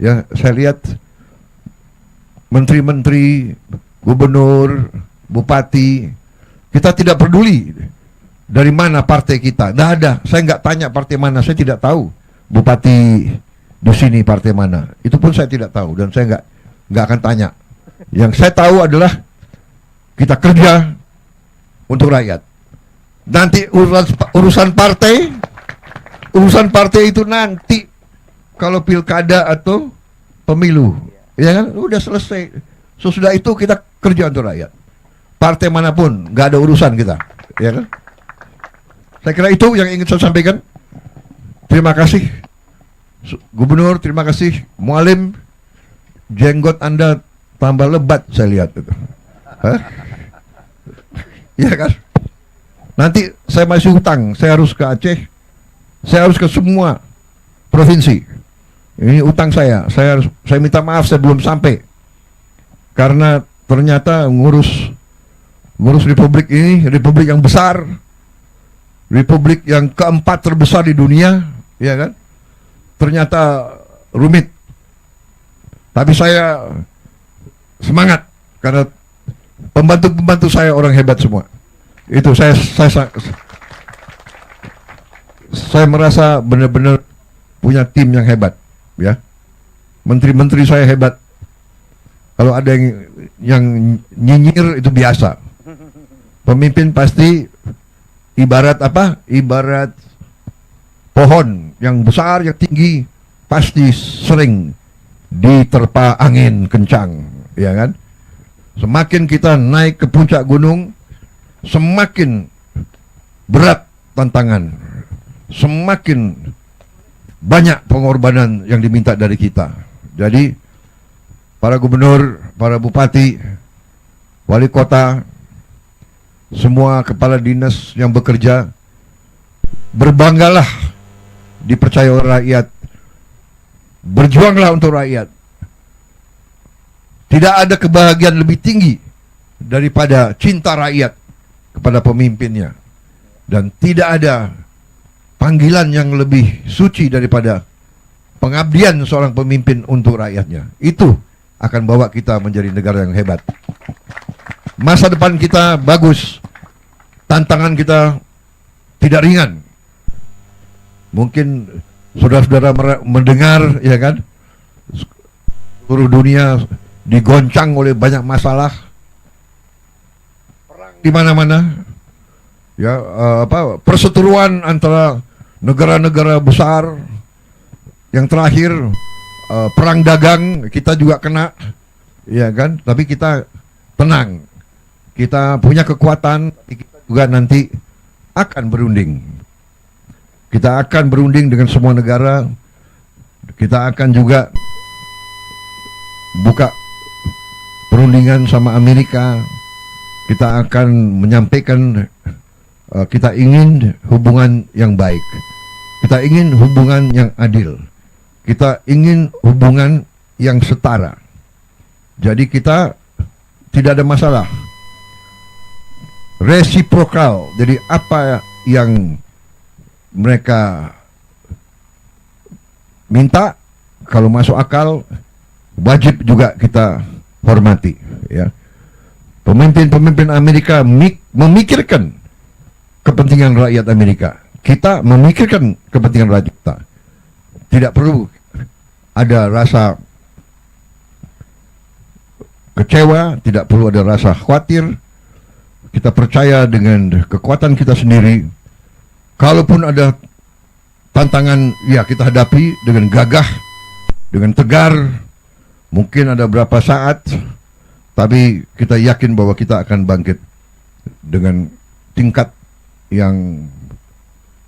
Ya, saya lihat menteri-menteri, gubernur, bupati, kita tidak peduli dari mana partai kita. Nggak ada. Saya nggak tanya partai mana. Saya tidak tahu bupati di sini partai mana. Itu pun saya tidak tahu dan saya nggak akan tanya. Yang saya tahu adalah kita kerja untuk rakyat. Nanti urusan partai itu nanti kalau pilkada atau pemilu, ya kan, udah selesai. Sesudah itu kita kerja untuk rakyat. Partai manapun nggak ada urusan kita, ya kan? Saya kira itu yang ingin saya sampaikan. Terima kasih Gubernur, terima kasih Mualim. Jenggot Anda tambah lebat saya lihat itu. Hah? Iya kan? Nanti saya masih hutang, saya harus ke Aceh, saya harus ke semua provinsi. Ini utang saya minta maaf saya belum sampai. Karena ternyata ngurus republik ini, republik yang besar, republik yang keempat terbesar di dunia, ya kan? Ternyata rumit. Tapi saya semangat karena pembantu-pembantu saya orang hebat semua. Itu saya merasa benar-benar punya tim yang hebat, ya. Menteri-menteri saya hebat. Kalau ada yang nyinyir itu biasa. Pemimpin pasti ibarat apa? Ibarat pohon yang besar, yang tinggi, pasti sering diterpa angin kencang, ya kan? Semakin kita naik ke puncak gunung, semakin berat tantangan, semakin banyak pengorbanan yang diminta dari kita. Jadi para gubernur, para bupati, wali kota, semua kepala dinas yang bekerja, berbanggalah dipercaya oleh rakyat, berjuanglah untuk rakyat. Tidak ada kebahagiaan lebih tinggi daripada cinta rakyat kepada pemimpinnya. Dan tidak ada panggilan yang lebih suci daripada pengabdian seorang pemimpin untuk rakyatnya. Itu akan bawa kita menjadi negara yang hebat. Masa depan kita bagus. Tantangan kita tidak ringan. Mungkin saudara-saudara mendengar, ya kan, seluruh dunia digoncang oleh banyak masalah, perang di mana-mana, ya, perseteruan antara negara-negara besar. Yang terakhir perang dagang kita juga kena, ya kan, tapi kita tenang, kita punya kekuatan, kita juga nanti akan berunding. Kita akan berunding dengan semua negara. Kita akan juga buka perundingan sama Amerika. Kita akan menyampaikan kita ingin hubungan yang baik. Kita ingin hubungan yang adil. Kita ingin hubungan yang setara. Jadi kita tidak ada masalah. Resiprokal. Jadi apa yang mereka minta, kalau masuk akal, wajib juga kita hormati, ya. Pemimpin-pemimpin Amerika memikirkan kepentingan rakyat Amerika. Kita memikirkan kepentingan rakyat kita. Tidak perlu ada rasa kecewa, tidak perlu ada rasa khawatir. Kita percaya dengan kekuatan kita sendiri. Kalaupun ada tantangan, ya kita hadapi dengan gagah, dengan tegar. Mungkin ada berapa saat, tapi kita yakin bahwa kita akan bangkit dengan tingkat yang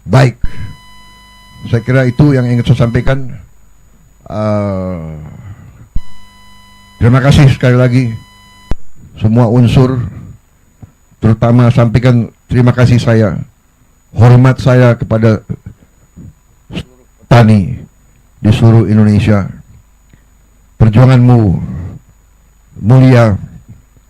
baik. Saya kira itu yang ingin saya sampaikan. Terima kasih sekali lagi semua unsur, terutama sampaikan terima kasih saya, hormat saya kepada petani di seluruh Indonesia. Perjuanganmu mulia,